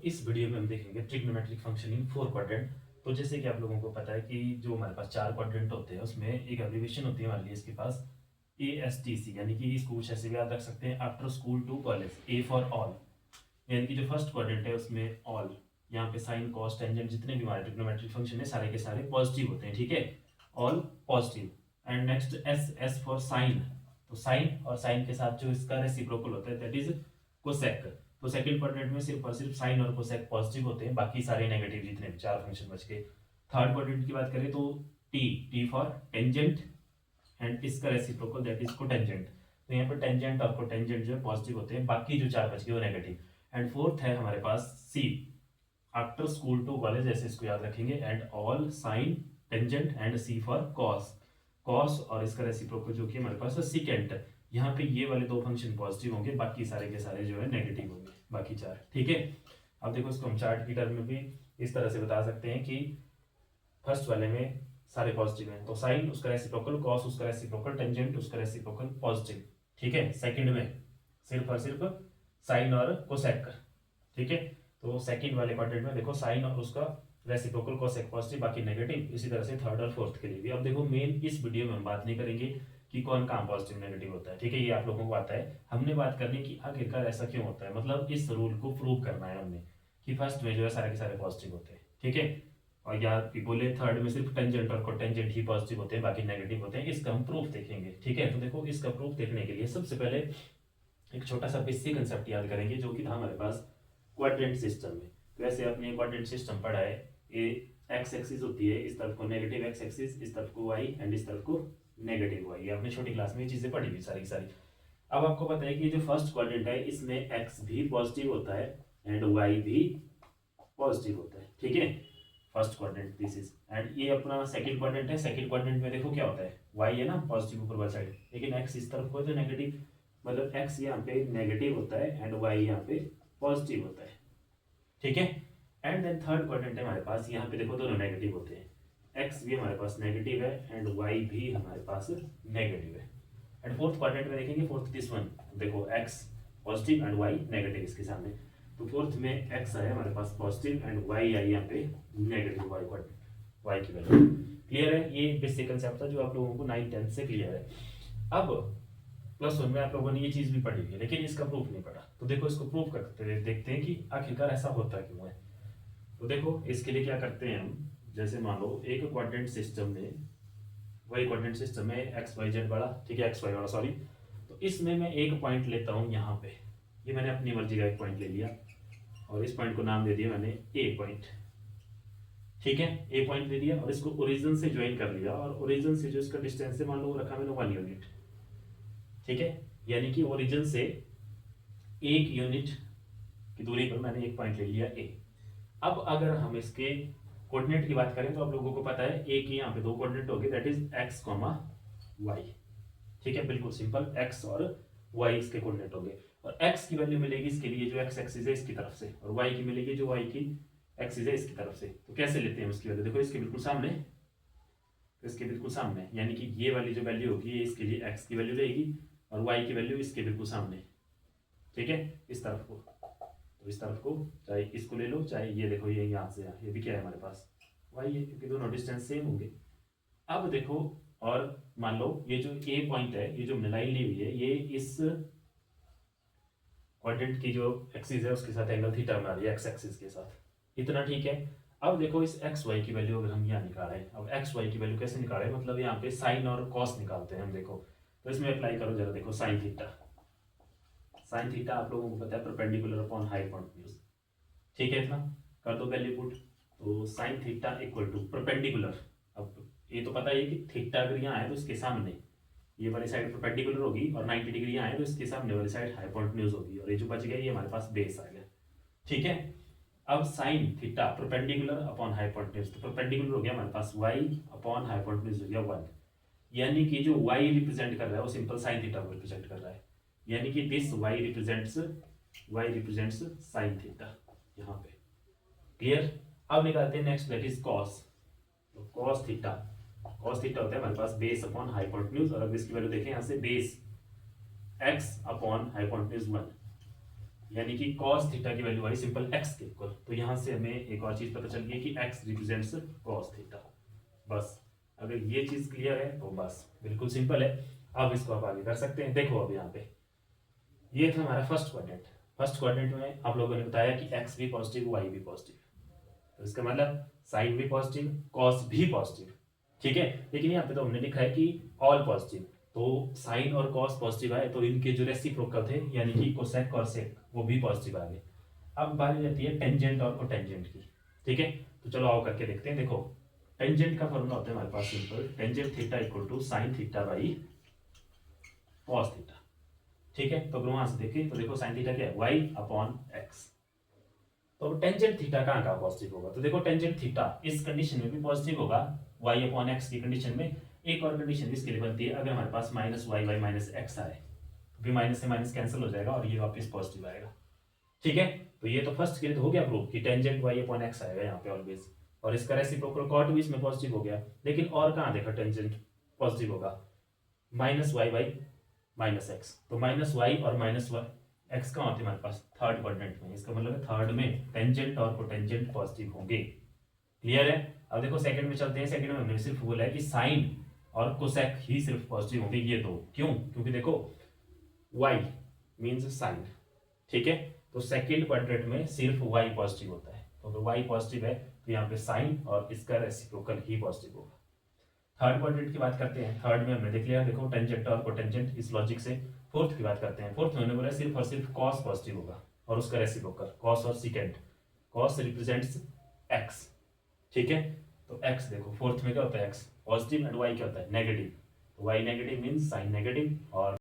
इस वीडियो में हम देखेंगे trigonometric function in four quadrant. तो जैसे कि आप लोगों को पता है कि जो हमारे पास चार क्वाड्रेंट होते हैं उसमें एक एब्रिविएशन होती है हमारे लिए इसके पास ASTC, यानी कि इसको कुछ ऐसे भी याद रख सकते हैं, after school to college, A for all. यानी कि जो फर्स्ट क्वाड्रेंट है उसमें ऑल, यहाँ पे साइन कॉस टेंजेंट जितने भी हमारे ट्रिग्नोमेट्रिक फंक्शन है सारे के सारे पॉजिटिव होते हैं, ठीक है, all positive. And next S for sine, तो साइन और साइन के साथ जो इसका रेसिप्रोकल होता है दैट इज कोसेक। तो सेकंड क्वाड्रेंट में सिर्फ और सिर्फ साइन और कोसेक पॉजिटिव होते हैं, बाकी सारे नेगेटिव जितने भी चार फंक्शन बच गए। थर्ड क्वाड्रेंट की बात करें तो टी फॉर टेंजेंट एंड इसका रेसिप्रोकल दैट इज कोटेंजेंट। तो यहाँ पर टेंजेंट और कोटेंजेंट जो है पॉजिटिव होते हैं, बाकी जो चार बच गए वो नेगेटिव। एंड फोर्थ है हमारे पास C, after school to college, ऐसे इसको याद रखेंगे, and all sine tangent and C for cos. Cos और इसका रेसिप्रोकल जो कि हमारे पास सिकेंट। यहाँ पे ये वाले दो फंक्शन पॉजिटिव होंगे, बाकी सारे के सारे जो है नेगेटिव होंगे, बाकी चार, ठीक है। अब देखो इसको हम चार्ट की टर्म में भी इस तरह से बता सकते हैं कि फर्स्ट वाले में सारे पॉजिटिव हैं तो साइन उसका रेसिप्रोकल, कॉस उसका रेसिप्रोकल, टेंजेंट उसका रेसिप्रोकल पॉजिटिव, ठीक है। सेकंड में सिर्फ और सिर्फ साइन और कोसेक, ठीक है। तो सेकंड वाले क्वाड्रेंट में देखो साइन और उसका रेसिप्रोकल कोसेक पॉजिटिव, बाकी नेगेटिव। इसी तरह से थर्ड और फोर्थ के लिए भी। अब देखो मेन इस वीडियो में हम बात नहीं करेंगे कि कौन कहाँ पॉजिटिव नेगेटिव होता है, ठीक है, ये आप लोगों को आता है। हमने बात करनी कि आखिरकार ऐसा क्यों होता है, मतलब इस रूल को प्रूव करना है हमने कि फर्स्ट में जो है सारे के सारे पॉजिटिव होते हैं, ठीक है, और या बोले थर्ड में सिर्फ टेंजेंट और कोटेंजेंट ही पॉजिटिव होते हैं, बाकी नेगेटिव होते हैं। इसका हम प्रूफ देखेंगे, ठीक है। तो देखो इसका प्रूफ देखने के लिए सबसे पहले एक छोटा सा बेसिक कंसेप्ट याद करेंगे जो कि था हमारे पास क्वाड्रेंट सिस्टम में। तो वैसे आपने क्वाड्रेंट सिस्टम पढ़ा है, ये एक्स एक्सिस होती है, इस तरफ को नेगेटिव एक्स एक्सिस, इस तरफ को वाई एंड इस तरफ को नेगेटिव वाई। आपने छोटी क्लास में ये चीजें पढ़ी हुई सारी सारी। अब आपको पता है कि जो फर्स्ट क्वाड्रेंट है इसमें एक्स भी पॉजिटिव होता है एंड वाई भी पॉजिटिव होता है, ठीक है, first quadrant this is. And ये अपना सेकंड क्वाड्रेंट है, सेकंड क्वाड्रेंट में देखो क्या होता है, वाई है ना पॉजिटिव ऊपर वाली साइड, लेकिन एक्स इस तरफ को तो नेगेटिव, मतलब एक्स यहाँ पे नेगेटिव होता है एंड वाई यहाँ पे पॉजिटिव होता है, ठीक है। एंड देन थर्ड क्वाड्रेंट है हमारे पास, यहाँ पे देखो दोनों नेगेटिव होते हैं, एक्स भी हमारे पास नेगेटिव है एंड वाई भी हमारे पास नेगेटिव है। एंड फोर्थ क्वाड्रेंट में देखेंगे, फोर्थ दिस वन, देखो X positive and Y negative इसके सामने। तो फोर्थ में एक्स है हमारे पास पॉजिटिव एंड वाई आई यहाँ पे नेगेटिव, वाई क्वाड्रेंट, वाई की वैल्यू क्लियर है। ये बेसिक कंसेप्ट था जो आप लोगों को 9th-10th से क्लियर है। अब प्लस वन में आप लोगों ने ये चीज भी पढ़ी हुई है लेकिन इसका प्रूफ नहीं पढ़ा, तो देखो इसको प्रूफ करते हुए देखते हैं कि आखिरकार ऐसा होता क्यों है। तो देखो इसके लिए क्या करते हैं हम, जैसे मान लो एक क्वाड्रेंट सिस्टम में, वही क्वाड्रेंट सिस्टम में एक्स वाई जेड वाला, ठीक है, एक्स वाई वाला सॉरी। तो इसमें मैं एक पॉइंट लेता हूँ यहाँ पे, ये मैंने अपनी मर्जी का एक पॉइंट ले लिया और इस पॉइंट को नाम दे दिया मैंने ए पॉइंट, ठीक है, ए पॉइंट दे दिया और इसको ओरिजिन से ज्वाइन कर लिया और ओरिजिन से जो इसका डिस्टेंस है मान लो रखा मैंने 1 यूनिट, ठीक है, यानी कि ओरिजिन से 1 यूनिट की दूरी पर मैंने एक पॉइंट ले लिया ए। अब अगर हम इसके कोऑर्डिनेट की बात करें तो आप लोगों को पता है ए की यहाँ पे दो कोऑर्डिनेट हो गए, that is X comma Y, ठीक है, बिल्कुल सिंपल, एक्स और वाई इसके कोऑर्डिनेट हो गए। और एक्स की वैल्यू मिलेगी इसके लिए जो एक्स एक्सिस है इसकी तरफ से, और वाई की मिलेगी जो वाई की एक्सिस है इसकी तरफ से। तो कैसे लेते हैं उसकी वैल्यू, देखो इसके बिल्कुल सामने, इसके बिल्कुल सामने, यानी कि ये वाली जो वैल्यू होगी ये इसके लिए एक्स की वैल्यू रहेगी और वाई की वैल्यू इसके बिल्कुल सामने, ठीक है, इस तरफ को। तो इस तरफ को चाहे इसको ले लो चाहे ये देखो ये यहाँ से ये भी क्या है हमारे पास वाई है, क्योंकि दोनों डिस्टेंस सेम होंगे। अब देखो और मान लो ये जो ए पॉइंट है, ये जो लाइन ली हुई है, ये इस क्वाड्रेंट की जो एक्सिस है उसके साथ एंगल थीटा बना रही है, एक्स एक्सिस के साथ, इतना ठीक है। अब देखो इस एक्स वाई की वैल्यू अगर हम यहाँ निकाल रहे हैं, अब एक्स वाई की वैल्यू कैसे निकाल रहे हैं, मतलब यहाँ पे साइन और कॉस निकालते हैं हम, देखो तो इसमें अप्लाई करो जरा, देखो साइन थीटा, साइन थीटा आप लोगों को पता है परपेंडिकुलर अपॉन हाइपोटेन्यूज, ठीक है, इतना कर दो वैल्यू पुट। तो sine theta equal to perpendicular, अब ये तो पता है कि थीटा अगर यहाँ है तो इसके सामने ये वाली साइड परपेंडिकुलर होगी और 90 डिग्री यहाँ है तो इसके सामने वाली साइड हाइपोटेन्यूज होगी, और ये जो बच गया ये हमारे पास बेस आ गया, ठीक है। अब sine theta perpendicular upon hypotenuse, तो परपेंडिकुलर हो गया हमारे पास y अपॉन हाइपोटेन्यूज हो गया 1, यानी कि जो y रिप्रेजेंट कर रहा है वो सिंपल साइन थीटा को रिप्रेजेंट कर रहा है, यानी कि this y represents sine theta यहाँ पे, क्लियर। अब निकालते हैं नेक्स्ट, दैट इज कॉस। तो कॉस थीटा, कॉस थीटा होता है हमारे पास बेस अपॉन हाइपोटेन्यूज, और अब इसकी वैल्यू देखें यहाँ से बेस x अपॉन हाइपोटेन्यूज 1, यानी कि cos थीटा की वैल्यू आई सिंपल x के इक्वल। तो यहाँ से हमें एक और चीज पता चल गई कि x रिप्रेजेंट्स cos थीटा। बस अगर ये चीज क्लियर है तो बस बिल्कुल सिंपल है। अब इसको आप आगे कर सकते हैं। देखो अब यहाँ पे ये था हमारा फर्स्ट क्वाड्रेंट। फर्स्ट क्वाड्रेंट में आप लोगों ने बताया कि x भी पॉजिटिव y भी पॉजिटिव, तो इसका मतलब साइन भी पॉजिटिव कॉस भी पॉजिटिव, ठीक है। लेकिन यहाँ पे तो हमने लिखा है कि ऑल पॉजिटिव, तो साइन और कॉस पॉजिटिव आए तो इनके जो रेसिप्रोकल थे यानी कि कोसेक और सेक वो भी पॉजिटिव आ गए। अब बारी रहती है टेंजेंट और कोटेंजेंट की, ठीक है। तो चलो आओ करके देखते हैं। देखो टेंजेंट का फॉर्मूला होता है हमारे पास simple, tangent theta equal to sine theta by cos theta, ठीक है। तो अगर वहां से देखें तो देखो साइन थीटा क्या है, वाई अपॉन एक्स। तो टेंजेंट थीटा कहाँ का पॉजिटिव होगा, तो देखो टेंजेंट थीटा इस कंडीशन में भी पॉजिटिव होगा वाई अपॉन एक्स की कंडीशन में। एक और कंडीशन इसके लिए बनती है अगर हमारे पास minus Y by minus X आए, भी माइनस से माइनस कैंसिल हो जाएगा और ये वापस पॉजिटिव आएगा, ठीक है। तो ये तो फर्स्ट के लिए तो हो गया प्रूफ कि टेंजेंट वाई अपॉन एक्स आएगा यहाँ पे ऑलवेज, और इसका रेसिप्रोकल कॉट भी इसमें पॉजिटिव हो गया। लेकिन और कहाँ देखा टेंजेंट पॉजिटिव होगा, minus Y by minus X. तो माइनस वाई और माइनस एक्स का होते हैं हमारे पास थर्ड क्वाड्रेंट में, इसका मतलब है थर्ड में टेंजेंट और कोटेंजेंट पॉजिटिव होंगे। क्लियर है। अब देखो सेकंड में चलते हैं। सेकंड में हमने सिर्फ बोला है कि साइन और कोसेक ही सिर्फ पॉजिटिव होंगे, ये दो। क्यों, क्योंकि देखो y मींस साइन, ठीक है। तो सेकंड क्वाड्रेंट में सिर्फ y पॉजिटिव होता है, तो अगर y पॉजिटिव है तो यहाँ पे साइन और इसका रेसिप्रोकल ही पॉजिटिव होगा। थर्ड क्वाड्रेंट की बात करते हैं। थर्ड में हमने देख लिया देखो टेंजेंट और कोटेंजेंट इस लॉजिक से। फोर्थ की बात करते हैं। फोर्थ में हमने बोला सिर्फ और सिर्फ कॉस पॉजिटिव होगा और उसका रेसिप्रोकल कॉस और सिकेंड, कॉस रिप्रेजेंट्स एक्स, ठीक है। तो एक्स देखो फोर्थ में क्या होता है, एक्स पॉजिटिव एंड वाई क्या होता है नेगेटिव, तो Y negative means sine negative और